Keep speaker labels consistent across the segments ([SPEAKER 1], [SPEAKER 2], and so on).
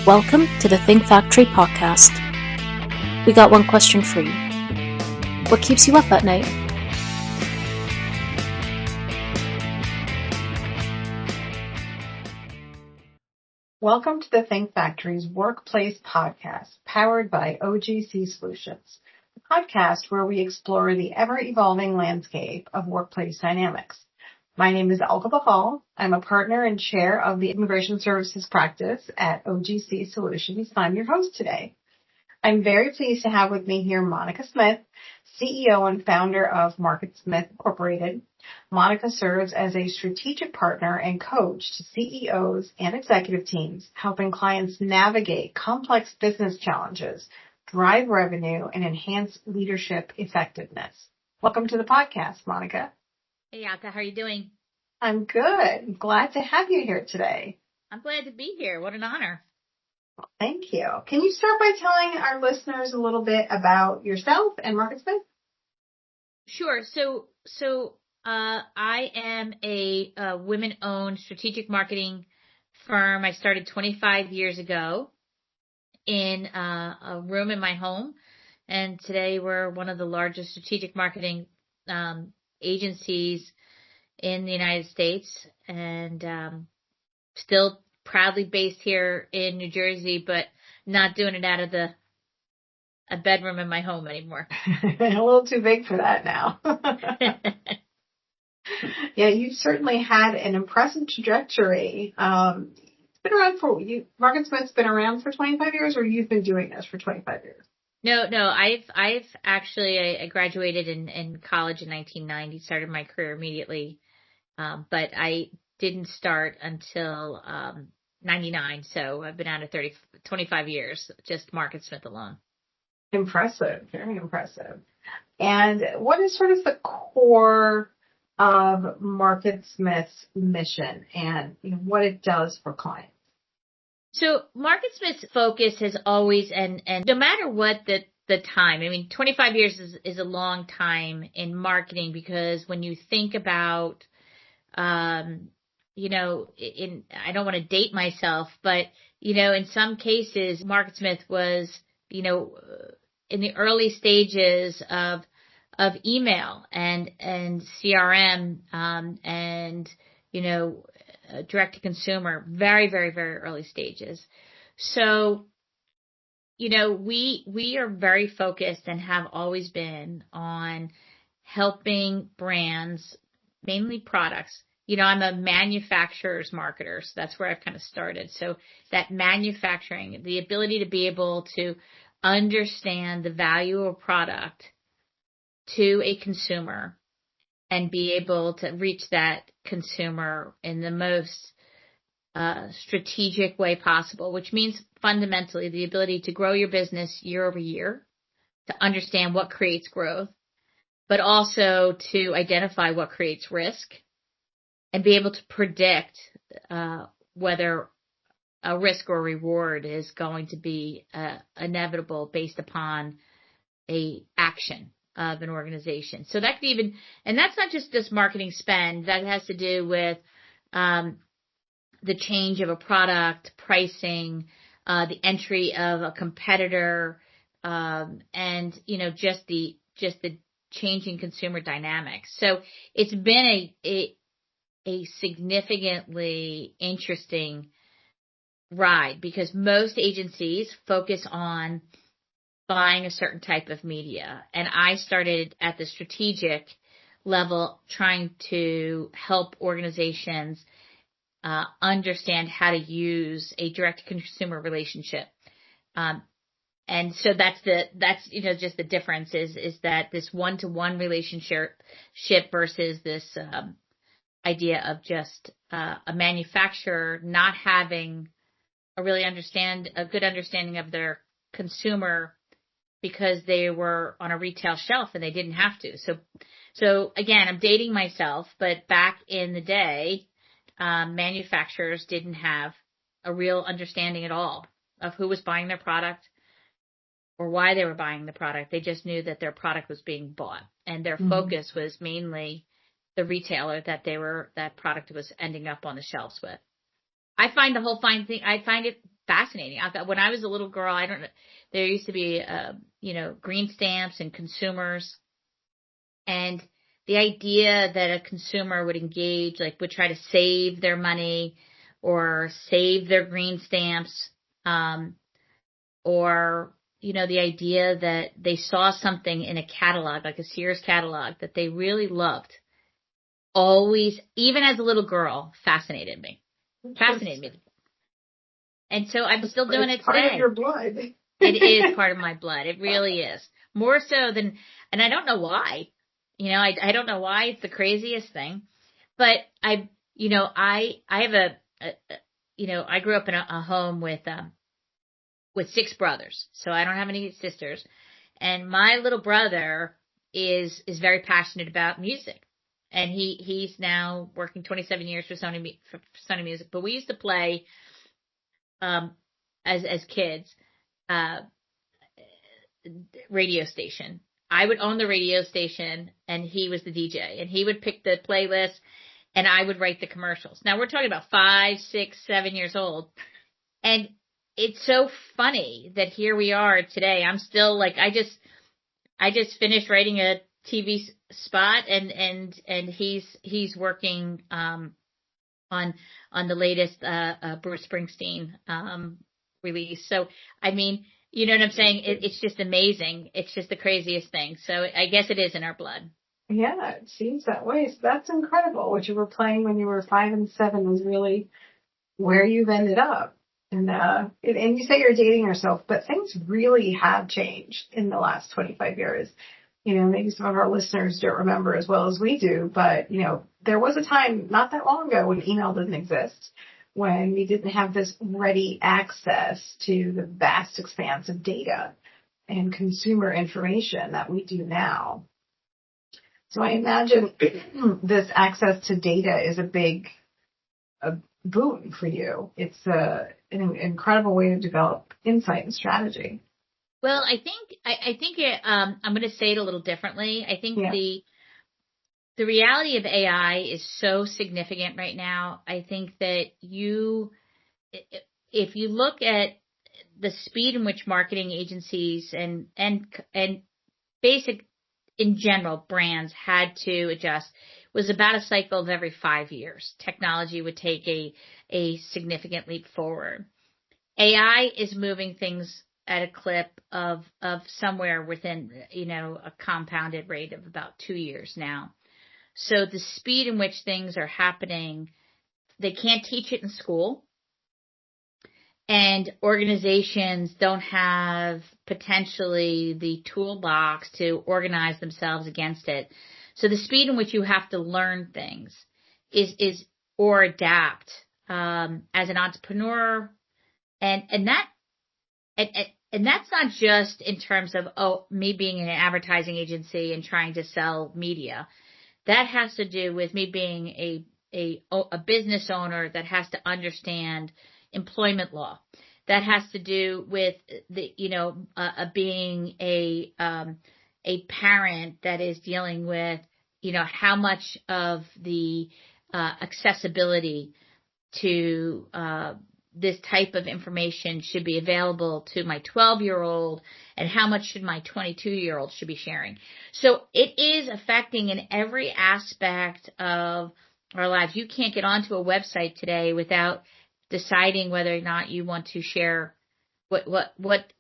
[SPEAKER 1] Welcome to the Think Factory podcast. We got one question for you. What keeps you up at night?
[SPEAKER 2] Welcome to the Think Factory's Workplace Podcast, powered by OGC Solutions, a podcast where we explore the ever-evolving landscape of workplace dynamics. My name is Olga Bahal. I'm a partner and chair of the Immigration Services practice at OGC Solutions. I'm your host today. I'm very pleased to have with me here Monica Smith, CEO and founder of Marketsmith Incorporated. Monica serves as a strategic partner and coach to CEOs and executive teams, helping clients navigate complex business challenges, drive revenue, and enhance leadership effectiveness. Welcome to the podcast, Monica.
[SPEAKER 3] Hey, Alka, how are you doing?
[SPEAKER 2] I'm good. Glad to have you here today.
[SPEAKER 3] I'm glad to be here. What an honor.
[SPEAKER 2] Well, thank you. Can you start by telling our listeners a little bit about yourself and Marketsmith?
[SPEAKER 3] Sure. So I am a women-owned strategic marketing firm. I started 25 years ago in a room in my home, and today we're one of the largest strategic marketing agencies in the United States, and still proudly based here in New Jersey, but not doing it out of a bedroom in my home anymore.
[SPEAKER 2] A little too big for that now. Yeah, you've certainly had an impressive trajectory. It's been around for you. Marketsmith's been around for 25 years, or you've been doing this for 25 years?
[SPEAKER 3] No. I've actually I graduated in college in 1990. Started my career immediately, but I didn't start until 99. So I've been out of 25 years, just Marketsmith alone.
[SPEAKER 2] Impressive, very impressive. And what is sort of the core of Marketsmith's mission and what it does for clients?
[SPEAKER 3] So Marketsmith's focus has always, and no matter what the time, 25 years is a long time in marketing, because when you think about, I don't want to date myself, but, in some cases, Marketsmith was, in the early stages of email and CRM, and, direct to consumer, very, very, very early stages. So, we are very focused and have always been on helping brands, mainly products. I'm a manufacturer's marketer, so that's where I've kind of started. So that manufacturing, the ability to be able to understand the value of a product to a consumer and be able to reach that consumer in the most strategic way possible, which means fundamentally the ability to grow your business year over year, to understand what creates growth, but also to identify what creates risk and be able to predict whether a risk or reward is going to be inevitable based upon a action of an organization. So that could even, and that's not just marketing spend, that has to do with the change of a product, pricing, the entry of a competitor, and just the changing consumer dynamics. So it's been a significantly interesting ride, because most agencies focus on buying a certain type of media. And I started at the strategic level trying to help organizations understand how to use a direct consumer relationship. And so that's just the difference is that this one-to-one relationship versus this idea of just a manufacturer not having a good understanding of their consumer because they were on a retail shelf and they didn't have to. So again, I'm dating myself, but back in the day, manufacturers didn't have a real understanding at all of who was buying their product or why they were buying the product. They just knew that their product was being bought, and their focus was mainly the retailer that product was ending up on the shelves with. I find it fascinating. When I was a little girl, there used to be, green stamps and consumers, and the idea that a consumer would engage, like would try to save their money or save their green stamps, or, the idea that they saw something in a catalog, like a Sears catalog, that they really loved, always, even as a little girl, fascinated me. And so I'm still doing it today.
[SPEAKER 2] Part of your blood.
[SPEAKER 3] It is part of my blood. It really is. More so than, and I don't know why. I don't know why it's the craziest thing, but I have I grew up in a home with 6 brothers, so I don't have any sisters, and my little brother is very passionate about music, and he's now working 27 years for Sony Music. But we used to play, as kids, radio station. I would own the radio station, and he was the DJ, and he would pick the playlist, and I would write the commercials. Now we're talking about 5, 6, 7 years old, and it's so funny that here we are today. I'm still like, I just finished writing a TV spot, and he's working on the latest Bruce Springsteen release. So I mean, you know what I'm saying? It's just amazing. It's just the craziest thing. So I guess it is in our blood.
[SPEAKER 2] Yeah, it seems that way. So that's incredible. What you were playing when you were 5 and 7 was really where you've ended up. And you say you're dating yourself, but things really have changed in the last 25 years. Maybe some of our listeners don't remember as well as we do, but, there was a time not that long ago when email didn't exist, when we didn't have this ready access to the vast expanse of data and consumer information that we do now. So I imagine this access to data is a boon for you. It's an incredible way to develop insight and strategy.
[SPEAKER 3] Well, I think I'm going to say it a little differently. I think the reality of AI is so significant right now. I think that if you look at the speed in which marketing agencies and basic in general brands had to adjust, was about a cycle of every 5 years. Technology would take a significant leap forward. AI is moving things at a clip of somewhere within, a compounded rate of about 2 years now. So the speed in which things are happening, they can't teach it in school. And organizations don't have potentially the toolbox to organize themselves against it. So the speed in which you have to learn things or adapt, as an entrepreneur, and that's not just in terms of, me being an advertising agency and trying to sell media. That has to do with me being a business owner that has to understand employment law. That has to do with being a parent that is dealing with, how much of the accessibility to this type of information should be available to my 12-year-old, and how much should my 22-year-old should be sharing. So it is affecting in every aspect of our lives. You can't get onto a website today without deciding whether or not you want to share what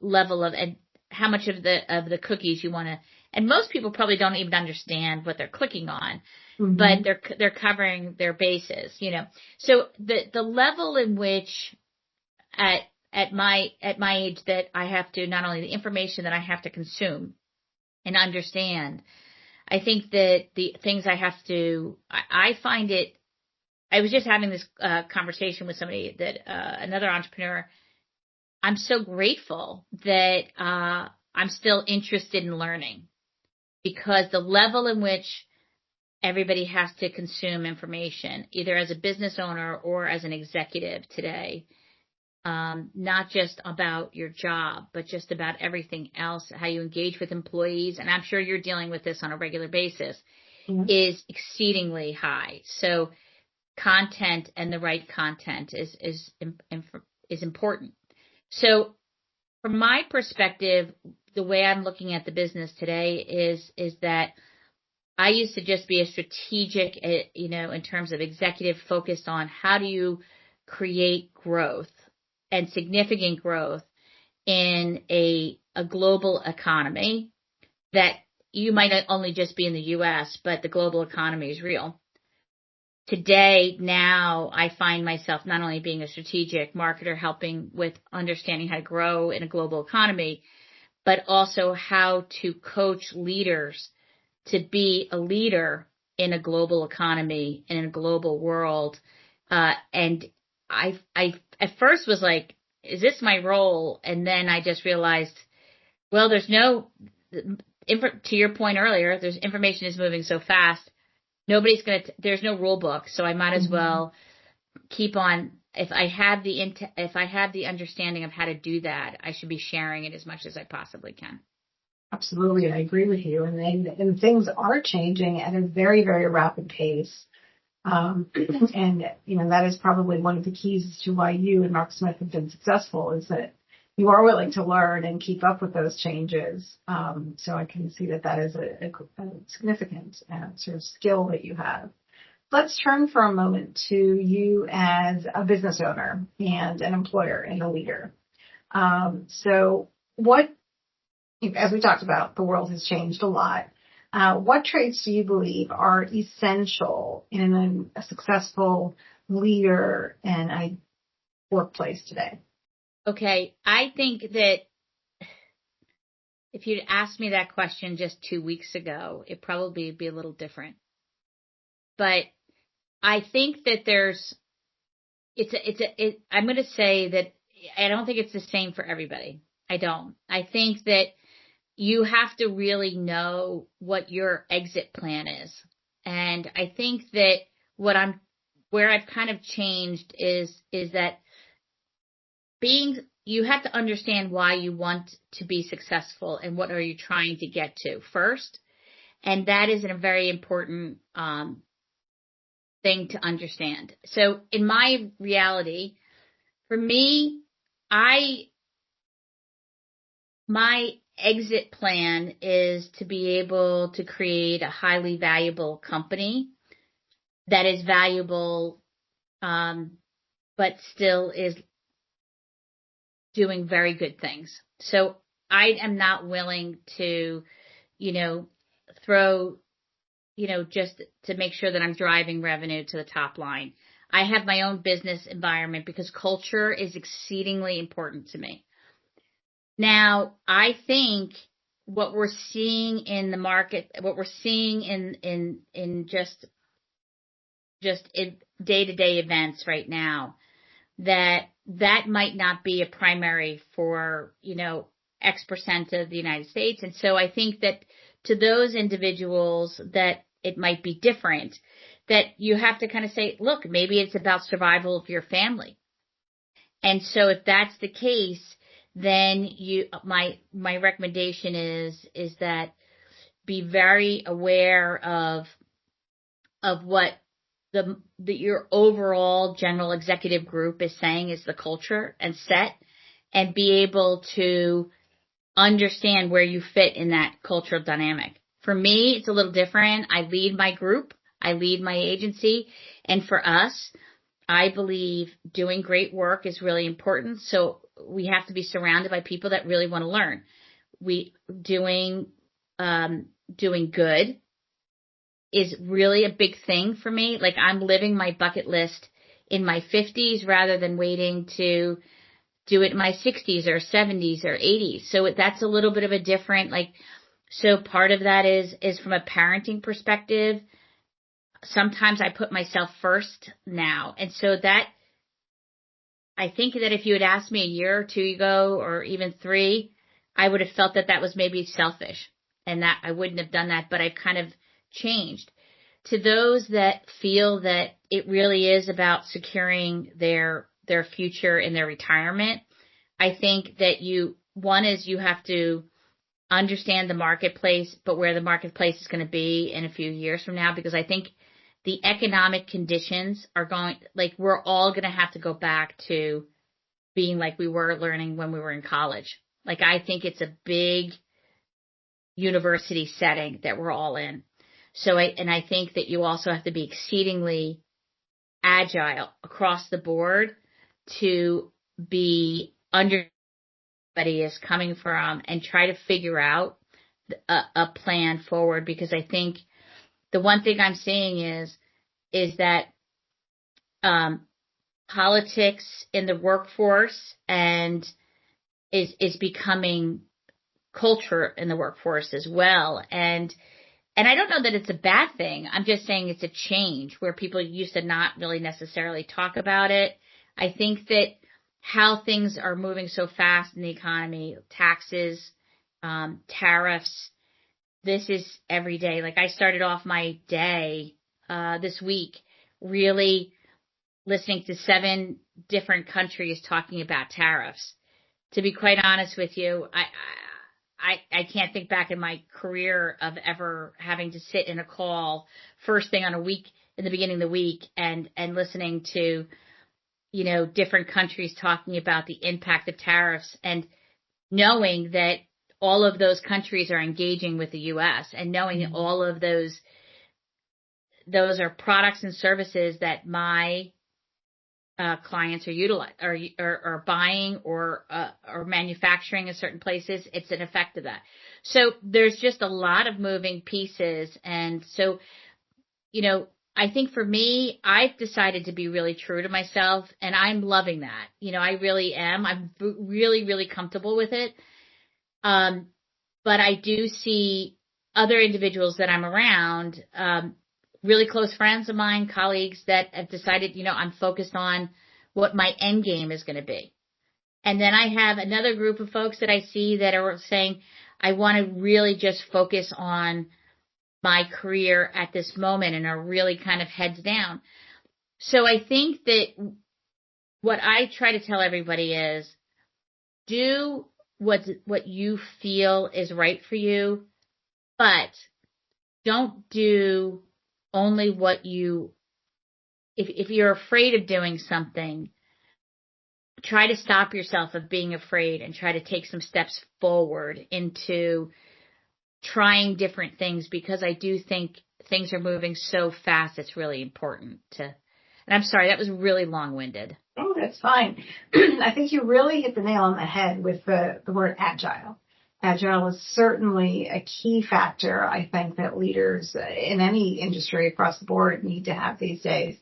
[SPEAKER 3] level of, and how much of the cookies you want to. And most people probably don't even understand what they're clicking on, but they're covering their bases, So the level in which at my age that I have to, not only the information that I have to consume and understand, I think that the things I have to, I find it. I was just having this conversation with somebody that another entrepreneur. I'm so grateful that I'm still interested in learning, because the level in which everybody has to consume information, either as a business owner or as an executive today, not just about your job, but just about everything else, how you engage with employees, and I'm sure you're dealing with this on a regular basis, is exceedingly high. So content, and the right content is important. So from my perspective, the way I'm looking at the business today is that I used to just be a strategic, in terms of executive focused on how do you create growth and significant growth in a global economy that you might not only just be in the U.S., but the global economy is real. Today, now I find myself not only being a strategic marketer helping with understanding how to grow in a global economy, but also how to coach leaders to be a leader in a global economy and in a global world. And I at first was like, is this my role? And then I just realized, well, there's no, to your point earlier, there's information is moving so fast. There's no rule book. So I might as well keep on. If I have the understanding of how to do that, I should be sharing it as much as I possibly can.
[SPEAKER 2] Absolutely. I agree with you. And things are changing at a very, very rapid pace. And, that is probably one of the keys as to why you and Marketsmith have been successful is that you are willing to learn and keep up with those changes. So I can see that is a significant sort of skill that you have. Let's turn for a moment to you as a business owner and an employer and a leader. So as we talked about, the world has changed a lot. What traits do you believe are essential in a successful leader in a workplace today?
[SPEAKER 3] Okay. I think that if you'd asked me that question just 2 weeks ago, it'd probably be a little different. But I think that I'm going to say that I don't think it's the same for everybody. I don't. I think that you have to really know what your exit plan is. And I think that where I've kind of changed is that you have to understand why you want to be successful and what are you trying to get to first. And that is a very important thing to understand. So in my reality, for me, my exit plan is to be able to create a highly valuable company that is valuable, but still is doing very good things. So I am not willing to, throw, just to make sure that I'm driving revenue to the top line. I have my own business environment because culture is exceedingly important to me. Now, I think what we're seeing in the market, what we're seeing in just in day-to-day events right now, that might not be a primary for, X% of the United States. And so I think that to those individuals that it might be different, that you have to kind of say, look, maybe it's about survival of your family. And so if that's the case, then my recommendation is that be very aware of what your overall general executive group is saying is the culture and set, and be able to understand where you fit in that cultural dynamic. For me, it's a little different. I lead my group, I lead my agency, and for us, I believe doing great work is really important. So we have to be surrounded by people that really want to learn. Doing good is really a big thing for me. Like I'm living my bucket list in my 50s rather than waiting to do it in my 60s or 70s or 80s. So that's a little bit of a different, so part of that is from a parenting perspective. Sometimes I put myself first now. And so that, I think that if you had asked me a year or two ago or even 3, I would have felt that was maybe selfish and that I wouldn't have done that, but I've kind of changed. To those that feel that it really is about securing their future in their retirement, I think that you have to understand the marketplace, but where the marketplace is going to be in a few years from now, because I think the economic conditions are we're all going to have to go back to being like we were learning when we were in college. Like, I think it's a big university setting that we're all in. So I think that you also have to be exceedingly agile across the board to be under everybody is coming from and try to figure out a plan forward. Because I think the one thing I'm seeing is that politics in the workforce and is becoming culture in the workforce as well. And I don't know that it's a bad thing. I'm just saying it's a change where people used to not really necessarily talk about it. I think that how things are moving so fast in the economy, taxes, tariffs, this is every day. Like, I started off my day this week really listening to 7 different countries talking about tariffs. To be quite honest with you, I can't think back in my career of ever having to sit in a call first thing on a week in the beginning of the week and listening to, different countries talking about the impact of tariffs and knowing that all of those countries are engaging with the U.S. and knowing that all of those are products and services that my clients are buying or manufacturing in certain places. It's an effect of that. So there's just a lot of moving pieces. And so, I think for me, I've decided to be really true to myself, and I'm loving that. I really am. I'm really, really comfortable with it. But I do see other individuals that I'm around, really close friends of mine, colleagues that have decided, I'm focused on what my end game is going to be. And then I have another group of folks that I see that are saying, I want to really just focus on my career at this moment and are really kind of heads down. So I think that what I try to tell everybody is do what you feel is right for you, but don't do only what if you're afraid of doing something, try to stop yourself of being afraid and try to take some steps forward into trying different things, because I do think things are moving so fast. It's really important and I'm sorry, that was really long-winded.
[SPEAKER 2] Oh, that's fine. I think you really hit the nail on the head with the word agile. Agile is certainly a key factor, I think, that leaders in any industry across the board need to have these days.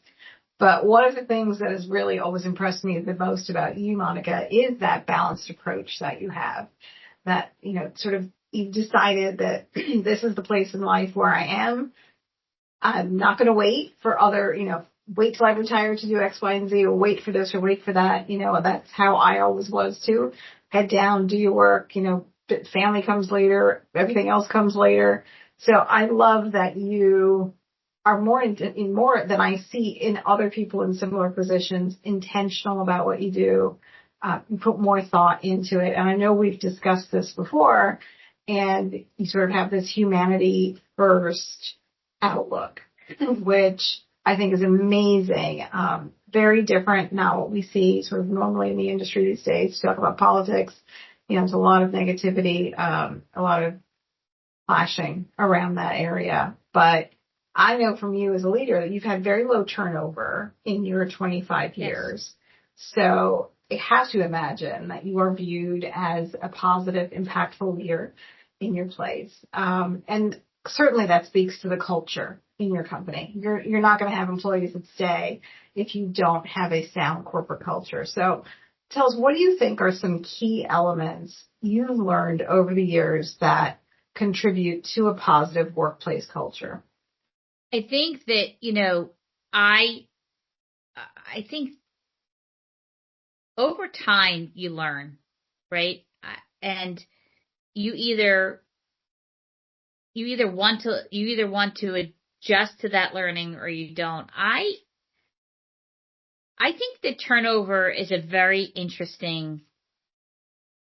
[SPEAKER 2] But one of the things that has really always impressed me the most about you, Monica, is that balanced approach that you have. That, sort of you've decided that this is the place in life where I am. I'm not going to wait for other, wait till I retire to do X, Y, and Z, or wait for this or wait for that. That's how I always was too. Head down, do your work, family comes later, everything else comes later. So I love that you are more than I see in other people in similar positions, intentional about what you do. You put more thought into it. And I know we've discussed this before, and you sort of have this humanity first outlook, which I think is amazing. Very different now what we see sort of normally in the industry these days. To talk about politics, there's a lot of negativity, a lot of clashing around that area. But I know from you as a leader that you've had very low turnover in your 25 years. Yes. So it has to imagine that you are viewed as a positive, impactful leader in your place. And certainly that speaks to the culture in your company. You're not going to have employees that stay if you don't have a sound corporate culture. So tell us, what do you think are some key elements you've learned over the years that contribute to a positive workplace culture?
[SPEAKER 3] I think that, I think over time you learn, right? And you either want to adjust to that learning or you don't. I think that turnover is a very interesting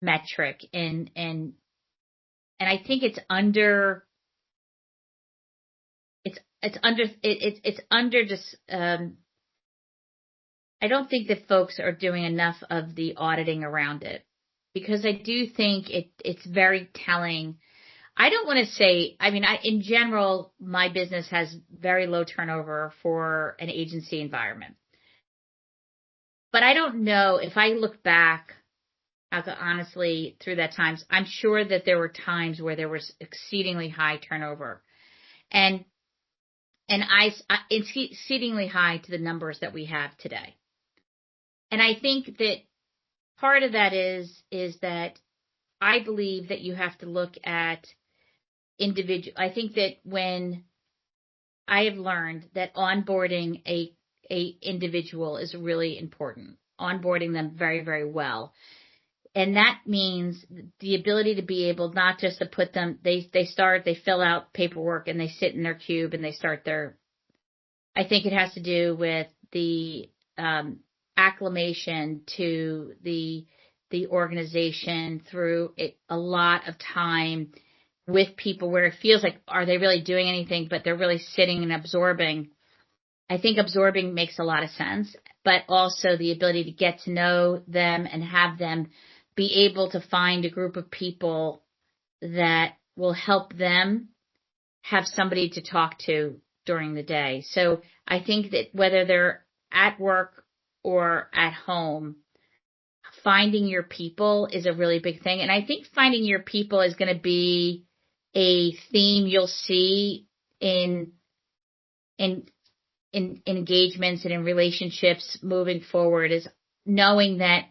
[SPEAKER 3] metric and I think it's under I don't think that folks are doing enough of the auditing around it, because I do think it's very telling. I don't want to say, in general, my business has very low turnover for an agency environment. But I don't know if I look back, honestly, through that times, I'm sure that there were times where there was exceedingly high turnover, and it's exceedingly high to the numbers that we have today. And I think that part of that is that I believe that you have to look at individual. I think that when I have learned that onboarding a individual is really important, onboarding them very, very well. And that means the ability to be able not just to put them, they fill out paperwork and they sit in their cube and they start I think it has to do with the acclimation to the organization through a lot of time with people where it feels like, are they really doing anything? But they're really sitting and absorbing. I think absorbing makes a lot of sense, but also the ability to get to know them and have them be able to find a group of people that will help them have somebody to talk to during the day. So I think that whether they're at work or at home, finding your people is a really big thing. And I think finding your people is going to be a theme you'll see in engagements and in relationships moving forward, is knowing that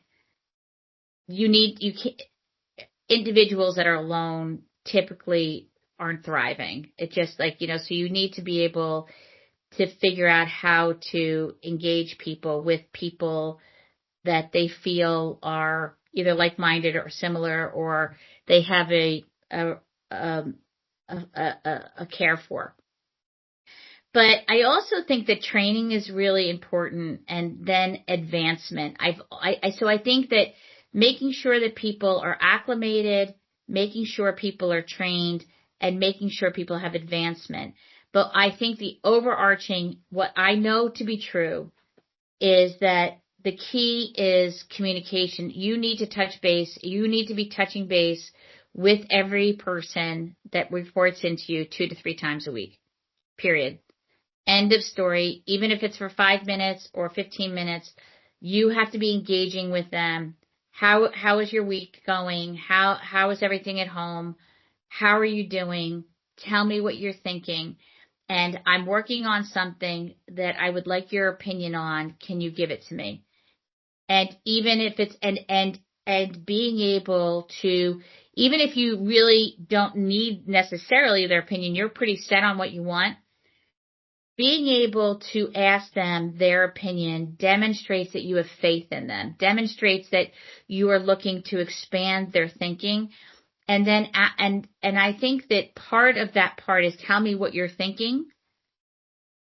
[SPEAKER 3] individuals that are alone typically aren't thriving. It's just like, so you need to be able to figure out how to engage people with people that they feel are either like-minded or similar, or they have a care for. But I also think that training is really important, and then advancement. So I think that making sure that people are acclimated, making sure people are trained, and making sure people have advancement. But I think the overarching, what I know to be true, is that the key is communication. You need to touch base. You need to be touching base with every person that reports into you 2 to 3 times a week, period. End of story. Even if it's for 5 minutes or 15 minutes, you have to be engaging with them. How is your week going? How is everything at home? How are you doing? Tell me what you're thinking. And I'm working on something that I would like your opinion on. Can you give it to me? And even if it's, and being able to, even if you really don't need necessarily their opinion, you're pretty set on what you want, being able to ask them their opinion demonstrates that you have faith in them, demonstrates that you are looking to expand their thinking. And then, and I think that part of that part is tell me what you're thinking,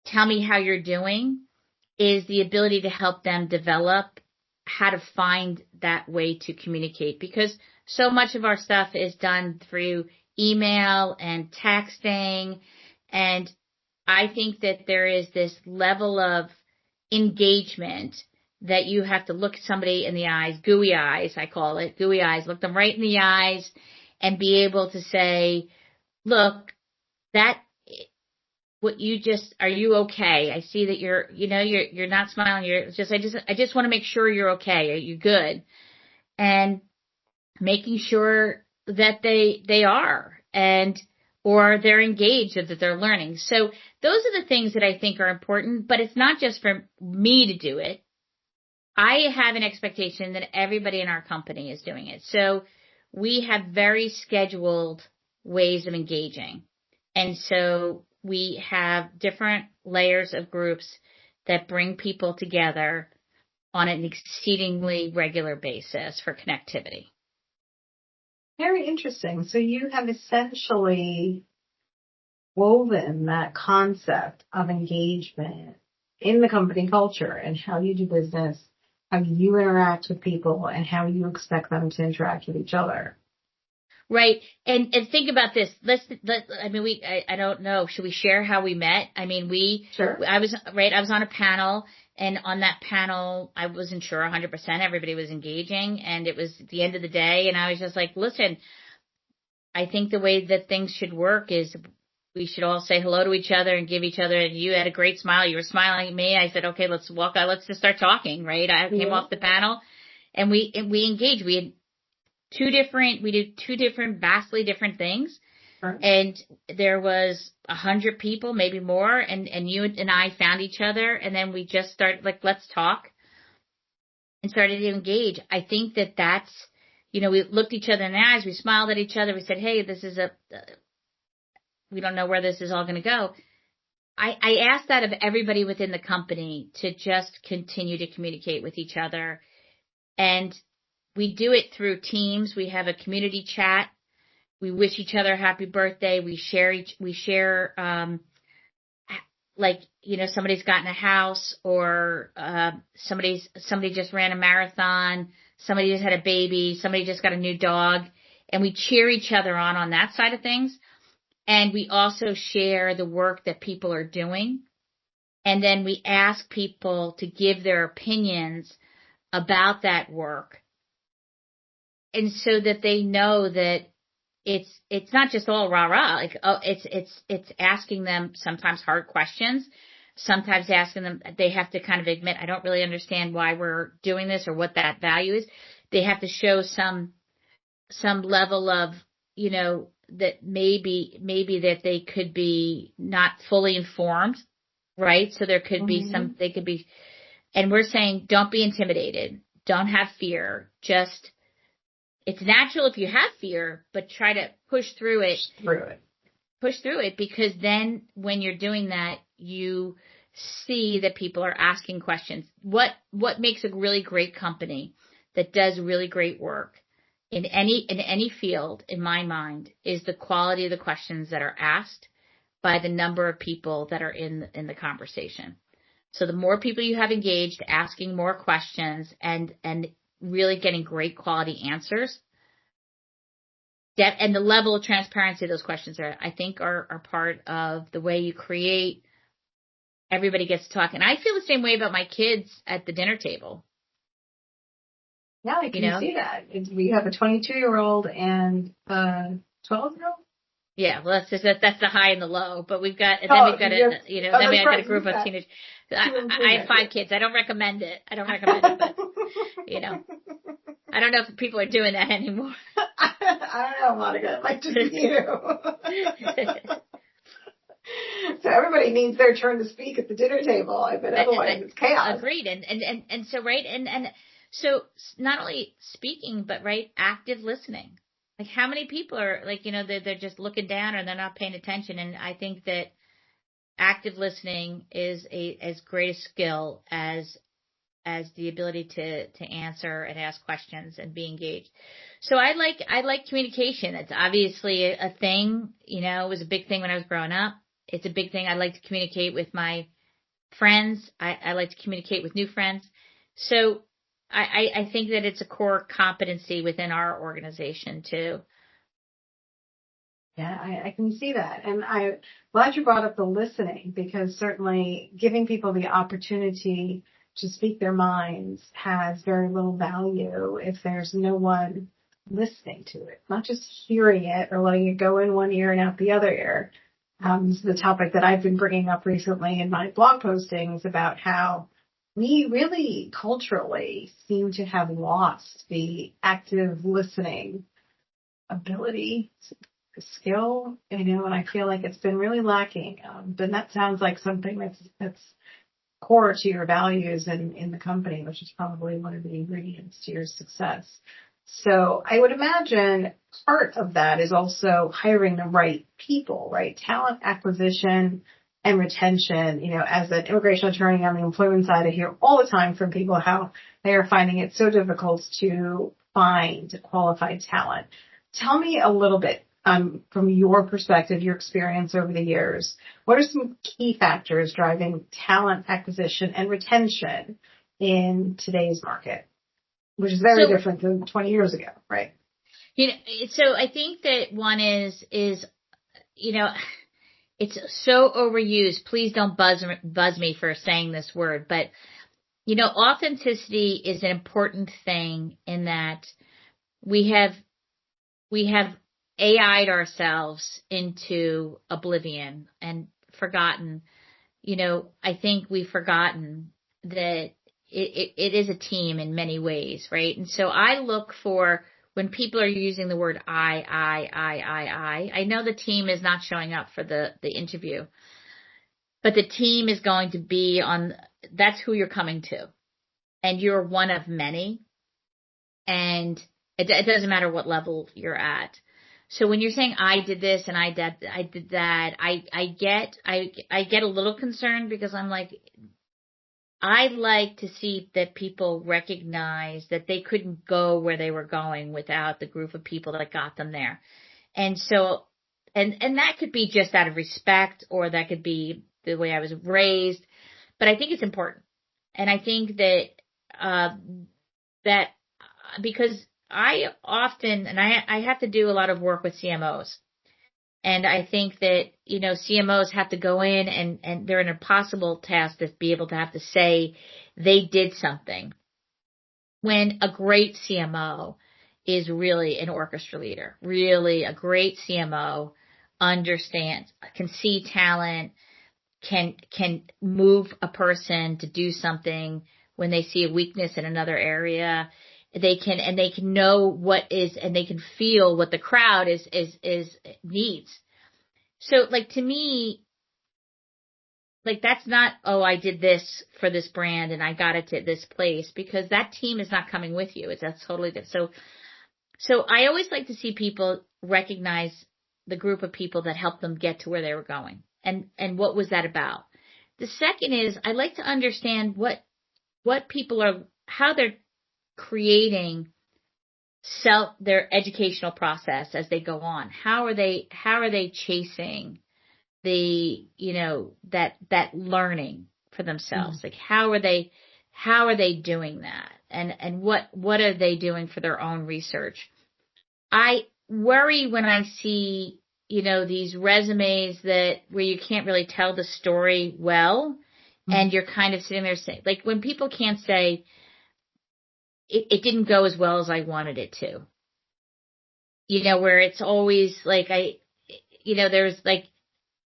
[SPEAKER 3] tell me how you're doing, is the ability to help them develop how to find that way to communicate. Because so much of our stuff is done through email and texting. And I think that there is this level of engagement that you have to look somebody in the eyes, gooey eyes, I call it, gooey eyes, look them right in the eyes and be able to say, look, what you just, are you okay? I see that you're not smiling. I just want to make sure you're okay. Are you good? And making sure that they are, or they're engaged, or that they're learning. So those are the things that I think are important, but it's not just for me to do it. I have an expectation that everybody in our company is doing it. So we have very scheduled ways of engaging. And so we have different layers of groups that bring people together on an exceedingly regular basis for connectivity.
[SPEAKER 2] Very interesting. So you have essentially woven that concept of engagement in the company culture and how you do business, how you interact with people, and how you expect them to interact with each other.
[SPEAKER 3] Right. And think about this. I don't know. Should we share how we met?
[SPEAKER 2] Sure.
[SPEAKER 3] I was on a panel And on that panel, I wasn't sure 100% everybody was engaging, and it was at the end of the day. And I was just like, listen, I think the way that things should work is we should all say hello to each other and give each other. And you had a great smile. You were smiling at me. I said, okay, let's walk out. Let's just start talking, right? I came off the panel and we engaged. We had we did two different, vastly different things.
[SPEAKER 2] Right.
[SPEAKER 3] And there was 100 people, maybe more. And you and I found each other, and then we just started like, let's talk, and started to engage. I think that that's, we looked each other in the eyes. We smiled at each other. We said, hey, this is we don't know where this is all going to go. I asked that of everybody within the company to just continue to communicate with each other. And we do it through Teams. We have a community chat. We wish each other happy birthday. We share somebody's gotten a house, or somebody just ran a marathon. Somebody just had a baby. Somebody just got a new dog. And we cheer each other on that side of things. And we also share the work that people are doing. And then we ask people to give their opinions about that work. And so that they know that it's not just all rah-rah. Like, it's asking them sometimes hard questions, sometimes asking them, they have to kind of admit, I don't really understand why we're doing this or what that value is. They have to show some level of, that maybe that they could be not fully informed, right? So there could be and we're saying, don't be intimidated. Don't have fear. It's natural if you have fear, but try to push through it. Push through it, because then when you're doing that, you see that people are asking questions. What makes a really great company that does really great work in any field, in my mind, is the quality of the questions that are asked by the number of people that are in the conversation. So the more people you have engaged, asking more questions and really getting great quality answers, and the level of transparency of those questions are part of the way you create. Everybody gets to talk. And I feel the same way about my kids at the dinner table.
[SPEAKER 2] Yeah, I can see that. We have a 22-year-old and a 12-year-old.
[SPEAKER 3] Yeah, well, that's the high and the low. But we've got, I've got a group of teenagers. I have 5 kids. I don't recommend it. But I don't know if people are doing that anymore.
[SPEAKER 2] I don't know, Monica. It might just be you. So everybody needs their turn to speak at the dinner table. But otherwise it's chaos.
[SPEAKER 3] Agreed. And so, right. And so not only speaking, but active listening. Like, how many people are they're just looking down or they're not paying attention. And I think that active listening is as great a skill as the ability to answer and ask questions and be engaged. So I like communication. It's obviously a thing, it was a big thing when I was growing up. It's a big thing. I like to communicate with my friends. I like to communicate with new friends. So I think that it's a core competency within our organization too.
[SPEAKER 2] Yeah, I can see that. And I'm glad you brought up the listening, because certainly giving people the opportunity to speak their minds has very little value if there's no one listening to it, not just hearing it or letting it go in one ear and out the other ear. This is the topic that I've been bringing up recently in my blog postings about how we really culturally seem to have lost the active listening ability, skill, and I feel like it's been really lacking. But that sounds like something that's core to your values in the company, which is probably one of the ingredients to your success. So I would imagine part of that is also hiring the right people, right? Talent acquisition and retention. As an immigration attorney on the employment side, I hear all the time from people how they are finding it so difficult to find qualified talent. Tell me a little bit from your perspective, your experience over the years. What are some key factors driving talent acquisition and retention in today's market, which is very different than 20 years ago, right?
[SPEAKER 3] So I think that one is it's so overused. Please don't buzz me for saying this word, but Authenticity is an important thing in that we have AI'd ourselves into oblivion and forgotten. I think we've forgotten that it is a team in many ways, right? And so I look for when people are using the word I know the team is not showing up for the interview, but the team is going to be that's who you're coming to. And you're one of many. And it doesn't matter what level you're at. So when you're saying I did this and I did that, I get a little concerned because I'm like, I'd like to see that people recognize that they couldn't go where they were going without the group of people that got them there. And so, and that could be just out of respect, or that could be the way I was raised, but I think it's important. And I think that, because I often, and I have to do a lot of work with CMOs. And I think that, CMOs have to go in and they're an impossible task to be able to have to say they did something, when a great CMO is really an orchestra leader. Really, a great CMO understands, can see talent, can move a person to do something when they see a weakness in another area. They can know what is, and they can feel what the crowd is needs. So like, to me, like, that's not, oh, I did this for this brand and I got it to this place, because that team is not coming with you. That's totally different. So I always like to see people recognize the group of people that helped them get to where they were going, and what was that about. The second is, I like to understand what people are, how they're creating their educational process as they go on. How are they chasing the, that learning for themselves? Mm-hmm. Like, how are they doing that? And what are they doing for their own research? I worry when I see, these resumes where you can't really tell the story well, mm-hmm. and you're kind of sitting there saying, like, when people can't say, it didn't go as well as I wanted it to. Where it's always like,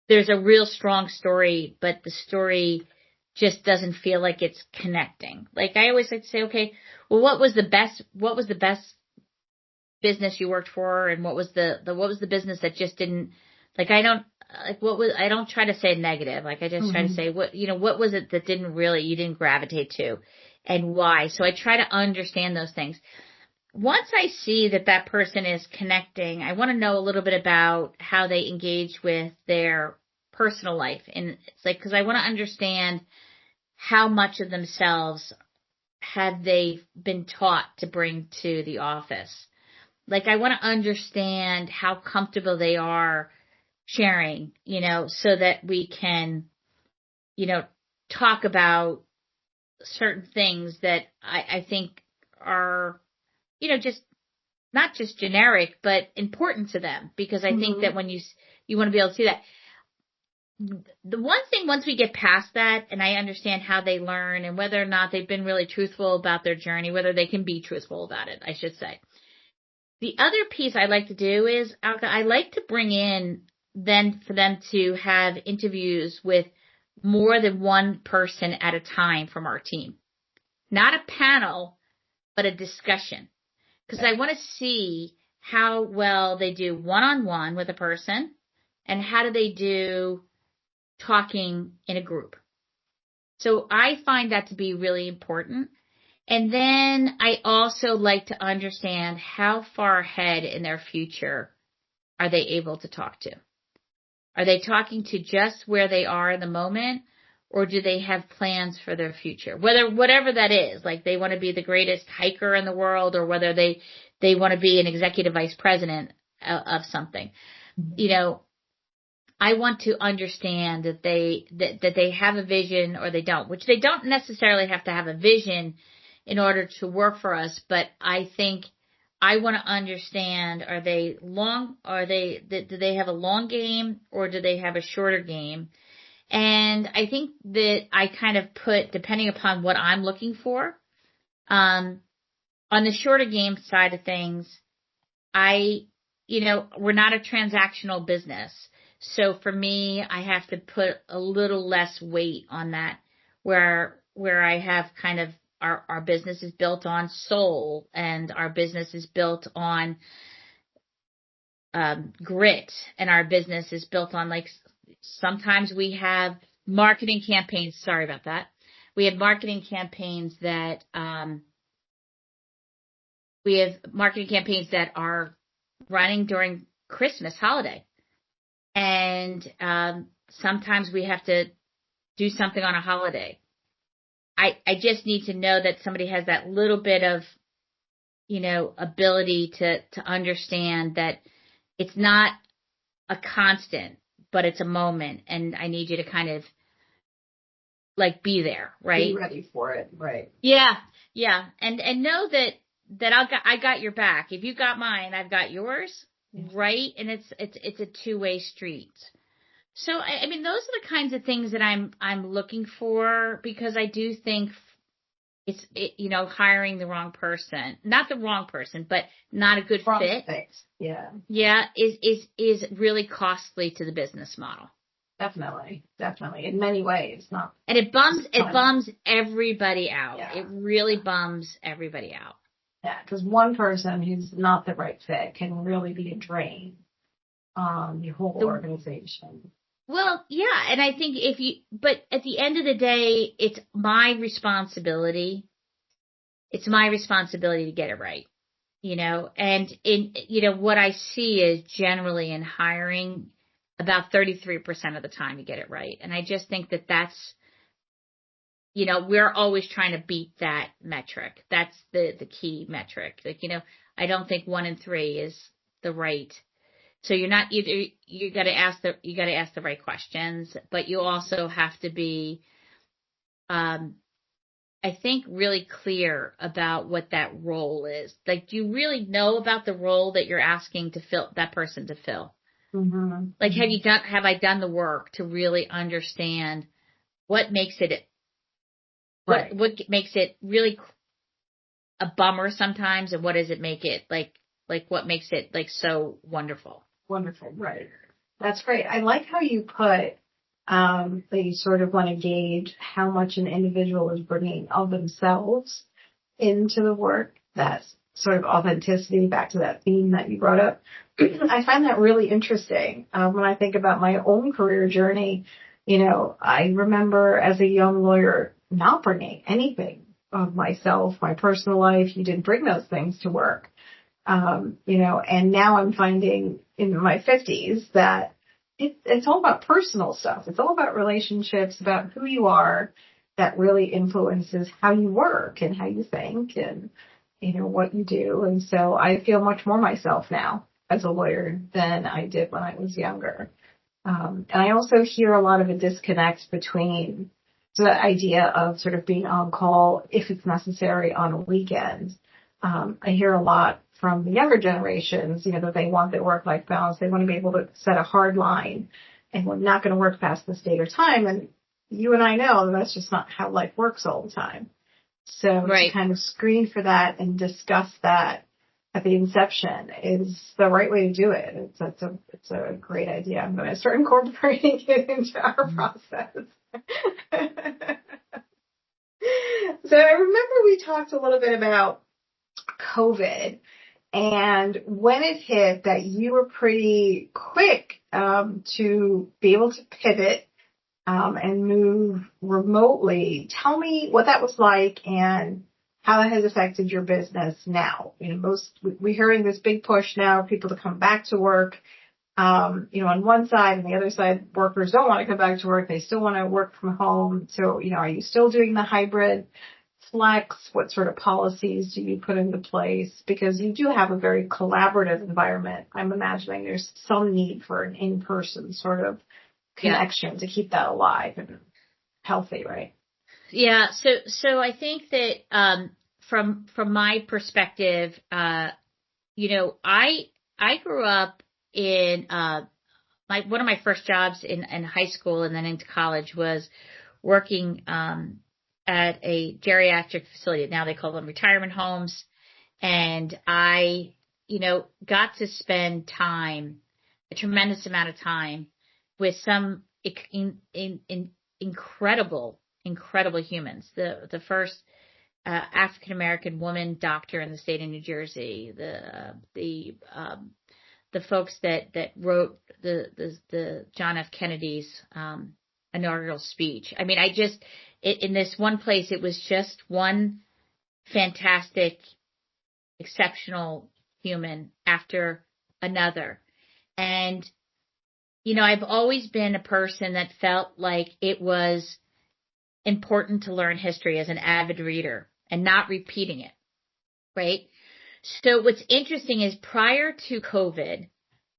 [SPEAKER 3] there's a real strong story, but the story just doesn't feel like it's connecting. Like, I always like to say, okay, well, what was the best business you worked for? And what was the business that just didn't, like, I don't try to say negative. Like, I just mm-hmm. try to say, what was it that you didn't gravitate to, and why? So I try to understand those things. Once I see that person is connecting, I want to know a little bit about how they engage with their personal life. And it's like, because I want to understand how much of themselves have they been taught to bring to the office. Like, I want to understand how comfortable they are sharing, so that we can, talk about certain things that I think are, just not just generic, but important to them, because I mm-hmm. think that when you want to be able to see that. The one thing, once we get past that and I understand how they learn and whether or not they've been really truthful about their journey, whether they can be truthful about it, I should say. The other piece I like to do is, I like to bring in then for them to have interviews with more than one person at a time from our team. Not a panel, but a discussion. Because I want to see how well they do one-on-one with a person, and how do they do talking in a group. So I find that to be really important. And then I also like to understand how far ahead in their future are they able to talk to. Are they talking to just where they are in the moment, or do they have plans for their future? Whatever that is, like, they want to be the greatest hiker in the world, or whether they want to be an executive vice president of something. I want to understand that they have a vision, or they don't, which they don't necessarily have to have a vision in order to work for us. But I think I want to understand, do they have a long game, or do they have a shorter game? And I think that I kind of put, depending upon what I'm looking for, on the shorter game side of things, we're not a transactional business. So for me, I have to put a little less weight on that, where I have kind of our business is built on soul, and our business is built on grit, and our business is built on, like, sometimes we have marketing campaigns. Sorry about that. We have marketing campaigns that are running during Christmas holiday. And sometimes we have to do something on a holiday. I just need to know that somebody has that little bit of, ability to understand that it's not a constant, but it's a moment, and I need you to kind of like be there, right?
[SPEAKER 2] Be ready for it, right?
[SPEAKER 3] Yeah, yeah, and know that I got your back. If you got mine, I've got yours, right? And it's a two-way street. So I mean, those are the kinds of things that I'm looking for, because I do think it's hiring the wrong person, not the wrong person, but not a good fit.
[SPEAKER 2] Yeah.
[SPEAKER 3] Yeah, is really costly to the business model.
[SPEAKER 2] Definitely. In many ways, not.
[SPEAKER 3] And it bums everybody out.
[SPEAKER 2] Yeah.
[SPEAKER 3] It really bums everybody out.
[SPEAKER 2] Yeah, because one person who's not the right fit can really be a drain on the whole organization.
[SPEAKER 3] Well, yeah, and I think but at the end of the day, it's my responsibility. It's my responsibility to get it right, and what I see is generally in hiring, about 33% of the time you get it right. And I just think that's, we're always trying to beat that metric. That's the key metric. Like, I don't think 1 in 3 is the right. So you got to ask the right questions, but you also have to be, I think, really clear about what that role is. Like, do you really know about the role that you're asking that person to fill?
[SPEAKER 2] Mm-hmm.
[SPEAKER 3] Like, have I done the work to really understand what makes it,
[SPEAKER 2] right.
[SPEAKER 3] what makes it really a bummer sometimes, and what does it make it like what makes it like so wonderful?
[SPEAKER 2] Wonderful. Right. That's great. I like how you put that you sort of want to gauge how much an individual is bringing of themselves into the work. That's sort of authenticity, back to that theme that you brought up. I find that really interesting. When I think about my own career journey, I remember as a young lawyer not bringing anything of myself, my personal life. You didn't bring those things to work. And now I'm finding in my 50s that it's all about personal stuff. It's all about relationships, about who you are, that really influences how you work and how you think and, what you do. And so I feel much more myself now as a lawyer than I did when I was younger. And I also hear a lot of a disconnect between the idea of sort of being on call if it's necessary on a weekend. I hear a lot from the younger generations, that they want their work-life balance. They want to be able to set a hard line, and we're not going to work past this date or time. And you and I know that's just not how life works all the time. So
[SPEAKER 3] right.
[SPEAKER 2] To kind of screen for that and discuss that at the inception is the right way to do it. It's a great idea. I'm going to start incorporating it into our process. So I remember we talked a little bit about COVID, and when it hit, that you were pretty quick to be able to pivot and move remotely. Tell me what that was like and how that has affected your business now. We're hearing this big push now, people to come back to work. On one side, and the other side, workers don't want to come back to work. They still want to work from home. So, are you still doing the hybrid flex? What sort of policies do you put into place? Because you do have a very collaborative environment. I'm imagining there's some need for an in-person sort of connection to keep that alive and healthy, right?
[SPEAKER 3] Yeah. So I think that from my perspective, I grew up in one of my first jobs in high school and then into college was working at a geriatric facility. Now they call them retirement homes. And I, got to spend time, a tremendous amount of time with some incredible humans. The first African American woman doctor in the state of New Jersey, the folks that wrote the John F. Kennedy's inaugural speech. I mean, in this one place, it was just one fantastic, exceptional human after another. And, I've always been a person that felt like it was important to learn history as an avid reader and not repeating it, right? So what's interesting is prior to COVID,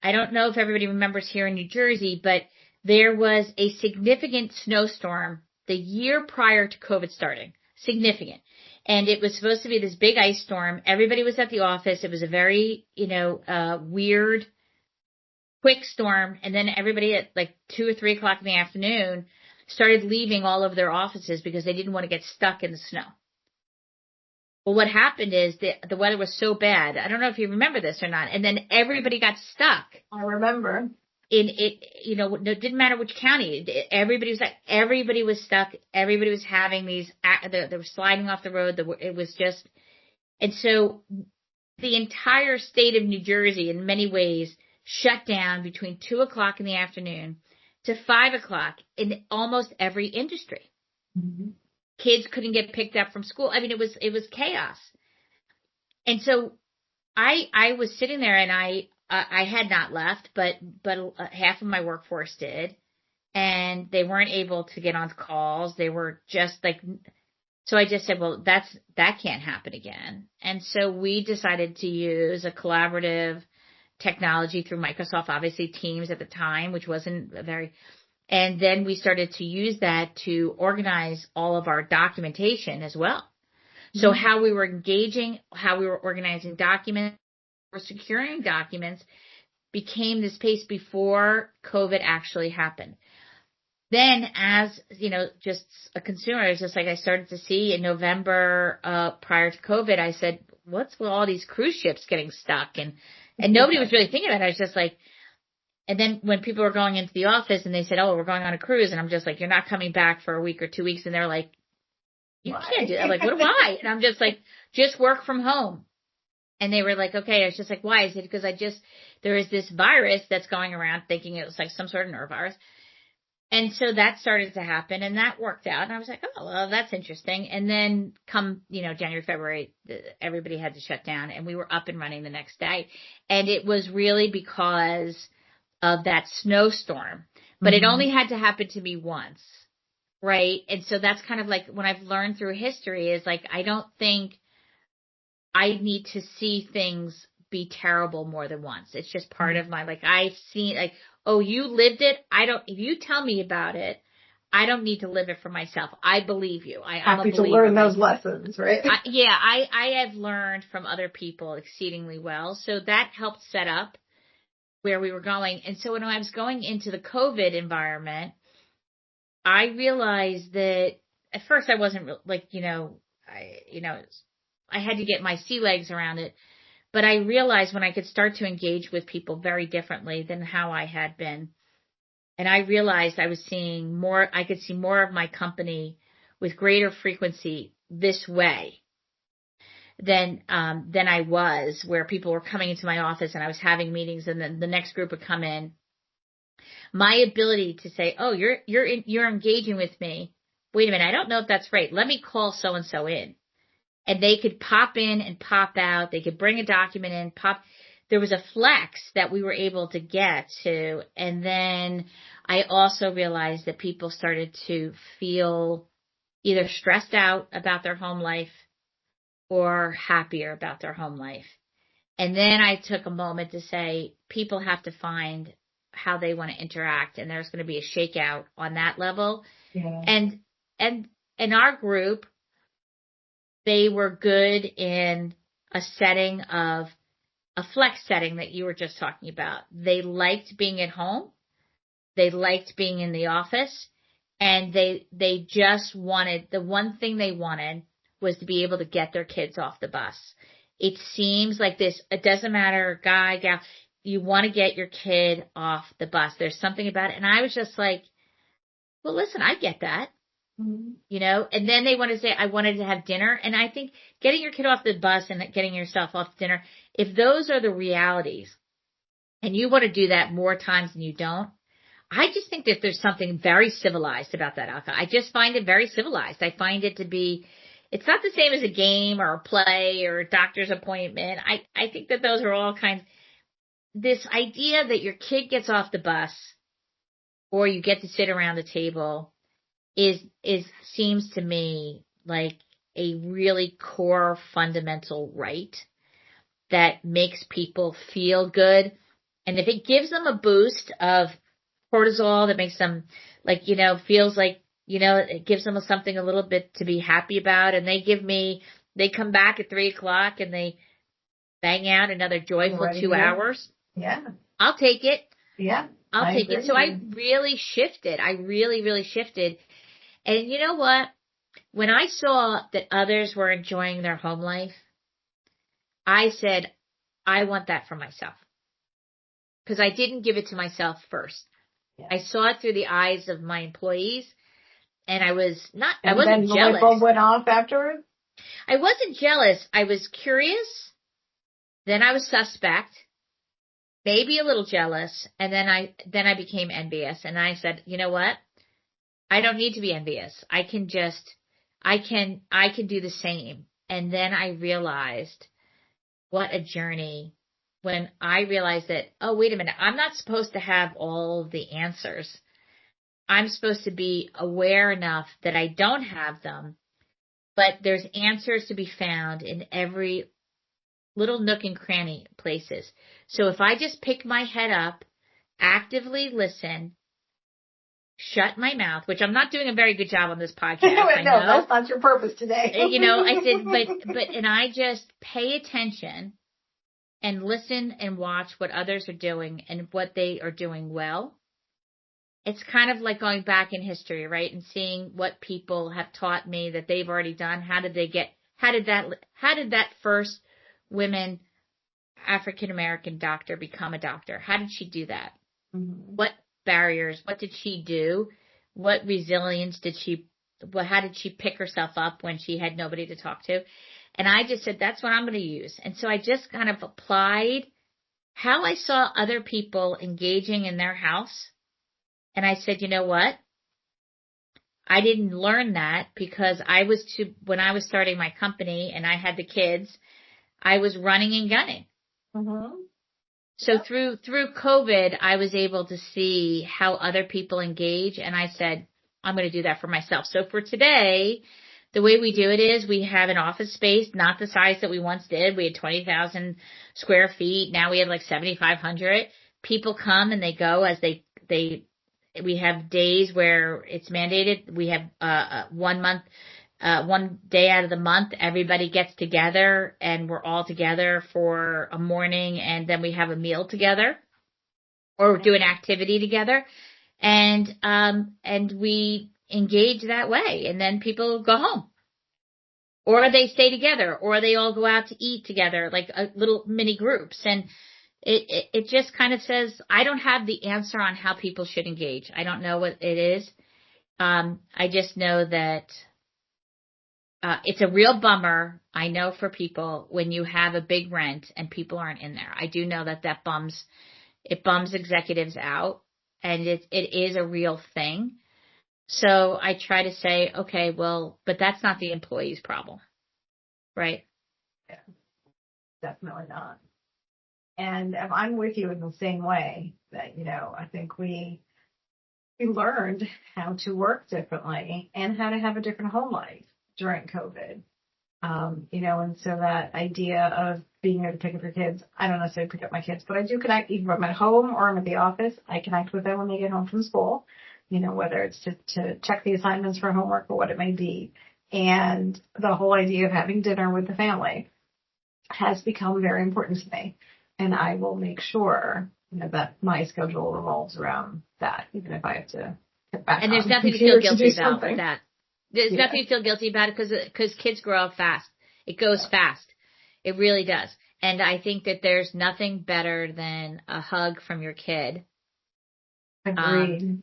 [SPEAKER 3] I don't know if everybody remembers here in New Jersey, but there was a significant snowstorm the year prior to COVID starting. Significant. And it was supposed to be this big ice storm. Everybody was at the office. It was a very, weird, quick storm. And then everybody at like 2 or 3 o'clock in the afternoon started leaving all of their offices because they didn't want to get stuck in the snow. Well, what happened is the weather was so bad. I don't know if you remember this or not. And then everybody got stuck.
[SPEAKER 2] I remember.
[SPEAKER 3] It didn't matter which county. Everybody was stuck. Everybody was having these, they were sliding off the road. It was just, and so the entire state of New Jersey in many ways shut down between 2 o'clock in the afternoon to 5 o'clock in almost every industry.
[SPEAKER 2] Mm-hmm.
[SPEAKER 3] Kids couldn't get picked up from school. I mean, it was chaos. And so I was sitting there and I had not left, but half of my workforce did, and they weren't able to get on calls. They were just like, so I just said, well, that can't happen again. And so we decided to use a collaborative technology through Microsoft, obviously Teams at the time, which wasn't and then we started to use that to organize all of our documentation as well. Mm-hmm. So how we were engaging, how we were organizing documents, or securing documents became the space before COVID actually happened. Then as, just a consumer, it's just like I started to see in November, prior to COVID, I said, what's with all these cruise ships getting stuck? And nobody was really thinking about it. I was just like, and then when people were going into the office and they said, oh, we're going on a cruise. And I'm just like, you're not coming back for a week or 2 weeks. And they're like, you can't do that. I'm like, what do I? And I'm just like, just work from home. And they were like, okay. I was just like, why? I said, because there is this virus that's going around thinking it was like some sort of nerve virus. And so that started to happen and that worked out. And I was like, oh, well, that's interesting. And then come, January, February, everybody had to shut down and we were up and running the next day. And it was really because of that snowstorm, but it only had to happen to me once. Right. And so that's kind of like when I've learned through history is like, I don't think I need to see things be terrible more than once. It's just part of my, like, I've seen like, oh, you lived it. If you tell me about it, I don't need to live it for myself. I believe you. I'm
[SPEAKER 2] happy to learn those lessons, right?
[SPEAKER 3] I have learned from other people exceedingly well. So that helped set up where we were going. And so when I was going into the COVID environment, I realized that at first I wasn't like, I had to get my sea legs around it. But I realized when I could start to engage with people very differently than how I had been. And I realized I could see more of my company with greater frequency this way than I was, where people were coming into my office and I was having meetings and then the next group would come in. My ability to say, oh, you're engaging with me. Wait a minute. I don't know if that's right. Let me call so-and-so in. And they could pop in and pop out. They could bring a document in, pop. There was a flex that we were able to get to. And then I also realized that people started to feel either stressed out about their home life or happier about their home life. And then I took a moment to say, people have to find how they want to interact. And there's going to be a shakeout on that level. Yeah. And in our group, they were good in a setting of a flex setting that you were just talking about. They liked being at home, They liked being in the office, and they just wanted, the one thing they wanted was to be able to get their kids off the bus. It seems like this, it doesn't matter, guy, gal, you want to get your kid off the bus. There's something about it. And I was just like, well, listen, I get that.
[SPEAKER 2] Mm-hmm.
[SPEAKER 3] You know, and then they want to say, I wanted to have dinner. And I think getting your kid off the bus and getting yourself off dinner, if those are the realities and you want to do that more times than you don't, I just think that there's something very civilized about that alcohol. I just find it very civilized. I find it to be, it's not the same as a game or a play or a doctor's appointment. I think that those are all kinds, this idea that your kid gets off the bus or you get to sit around the table is seems to me like a really core fundamental right that makes people feel good. And if it gives them a boost of cortisol that makes them like, you know, feels like, you know, it gives them something a little bit to be happy about. And they come back at 3:00 and they bang out another joyful 2 hours.
[SPEAKER 2] Yeah.
[SPEAKER 3] I'll take it.
[SPEAKER 2] Yeah.
[SPEAKER 3] I'll take it. So I really shifted. I really, really shifted. And you know what? When I saw that others were enjoying their home life, I said, I want that for myself. Because I didn't give it to myself first. Yeah. I saw it through the eyes of my employees, and I wasn't jealous.
[SPEAKER 2] And then the light bulb went off afterwards?
[SPEAKER 3] I wasn't jealous. I was curious. Then I was suspect, maybe a little jealous, and then I became envious. And I said, you know what? I don't need to be envious. I can do the same. And then I realized what a journey when I realized that, oh, wait a minute, I'm not supposed to have all of the answers. I'm supposed to be aware enough that I don't have them, but there's answers to be found in every little nook and cranny places. So if I just pick my head up, actively listen, shut my mouth, which I'm not doing a very good job on this podcast. I know.
[SPEAKER 2] That's not your purpose today.
[SPEAKER 3] You know, I said, and I just pay attention and listen and watch what others are doing and what they are doing well. It's kind of like going back in history, right? And seeing what people have taught me that they've already done. How did that first women African American doctor become a doctor? How did she do that? Mm-hmm. What barriers? What did she do? What resilience how did she pick herself up when she had nobody to talk to? And I just said, that's what I'm going to use. And so I just kind of applied how I saw other people engaging in their house. And I said, you know what? I didn't learn that because when I was starting my company and I had the kids, I was running and gunning. Mm-hmm. So through COVID, I was able to see how other people engage. And I said, I'm going to do that for myself. So for today, the way we do it is we have an office space, not the size that we once did. We had 20,000 square feet. Now we have like 7,500. People come and they go as we have days where it's mandated. We have, 1 month, 1 day out of the month, everybody gets together and we're all together for a morning and then we have a meal together or do an activity together. And we engage that way, and then people go home, or they stay together, or they all go out to eat together, like little mini groups. And it just kind of says, I don't have the answer on how people should engage. I don't know what it is. I just know that it's a real bummer. I know for people when you have a big rent and people aren't in there. I do know that bums executives out, and it is a real thing. So I try to say, okay, well, but that's not the employee's problem, right?
[SPEAKER 2] Yeah, definitely not. And I'm with you in the same way that, you know, I think we learned how to work differently and how to have a different home life during COVID. You know, and so that idea of being able to pick up your kids, I don't necessarily pick up my kids, but I do connect, even if I'm at home or I'm at the office, I connect with them when they get home from school. You know, whether it's to check the assignments for homework or what it may be. And the whole idea of having dinner with the family has become very important to me. And I will make sure that my schedule revolves around that, even if I have to get back
[SPEAKER 3] And
[SPEAKER 2] on
[SPEAKER 3] there's
[SPEAKER 2] the
[SPEAKER 3] nothing to
[SPEAKER 2] computer
[SPEAKER 3] feel
[SPEAKER 2] to do
[SPEAKER 3] guilty about
[SPEAKER 2] something.
[SPEAKER 3] that. There's nothing to feel guilty about it because kids grow up fast. It goes fast. It really does. And I think that there's nothing better than a hug from your kid.
[SPEAKER 2] Agreed.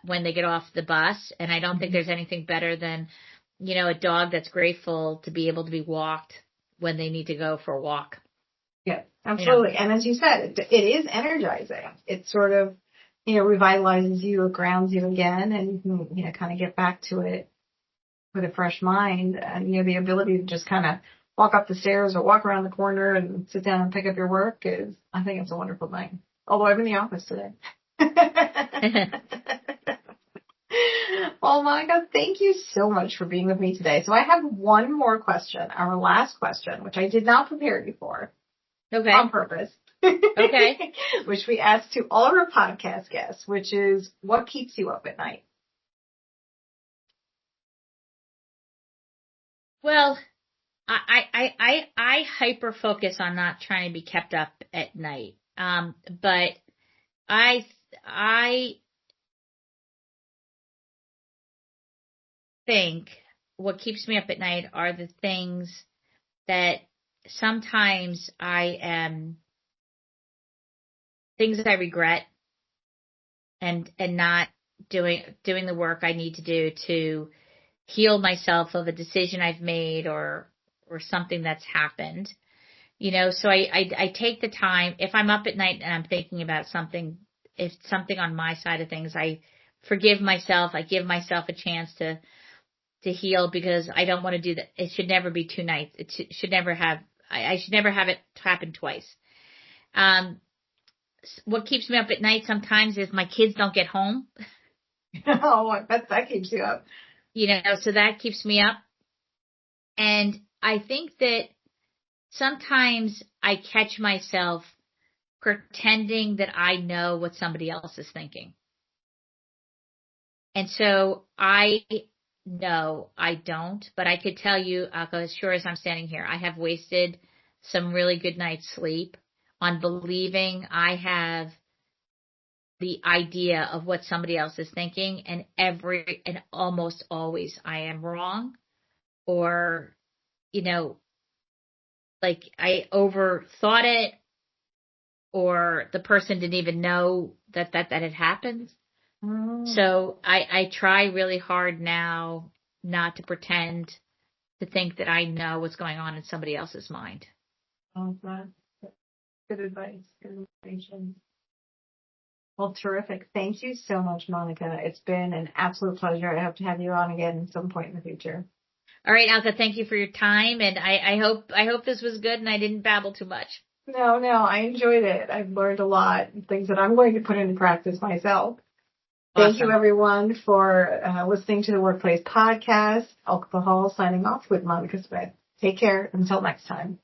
[SPEAKER 3] When they get off the bus. And I don't think there's anything better than, a dog that's grateful to be able to be walked when they need to go for a walk.
[SPEAKER 2] Yeah, absolutely. And as you said, it is energizing. It sort of, revitalizes you, it grounds you again, and you can, kind of get back to it with a fresh mind. And, the ability to just kind of walk up the stairs or walk around the corner and sit down and pick up your work I think it's a wonderful thing. Although I'm in the office today. Well, Monica, thank you so much for being with me today. So I have one more question, our last question, which I did not prepare you for.
[SPEAKER 3] Okay.
[SPEAKER 2] On purpose.
[SPEAKER 3] Okay.
[SPEAKER 2] Which we ask to all of our podcast guests, which is, what keeps you up at night?
[SPEAKER 3] Well, I hyper focus on not trying to be kept up at night. But I think what keeps me up at night are the things that sometimes things that I regret and not doing the work I need to do to heal myself of a decision I've made or something that's happened. So I take the time, if I'm up at night and I'm thinking about something, if something on my side of things, I forgive myself. I give myself a chance to heal, because I don't want to do that. It should never be two nights. It should never have, I should never have it happen twice. What keeps me up at night sometimes is my kids don't get home.
[SPEAKER 2] Oh, I bet that keeps you up.
[SPEAKER 3] So that keeps me up. And I think that sometimes I catch myself pretending that I know what somebody else is thinking. And so I know I don't, but I could tell you, Alka, as sure as I'm standing here, I have wasted some really good night's sleep on believing I have the idea of what somebody else is thinking, and almost always I am wrong, or, like I overthought it, or the person didn't even know that had happened. So I try really hard now not to pretend to think that I know what's going on in somebody else's mind.
[SPEAKER 2] Oh, that's good advice. Good information. Well, terrific. Thank you so much, Monica. It's been an absolute pleasure. I hope to have you on again at some point in the future.
[SPEAKER 3] All right, Alka, thank you for your time, and I hope this was good and I didn't babble too much.
[SPEAKER 2] No, I enjoyed it. I've learned a lot, things that I'm going to put into practice myself.
[SPEAKER 3] Awesome.
[SPEAKER 2] Thank you, everyone, for listening to the Workplace Podcast. Alcohol signing off with Monica Smith. Take care. Until next time.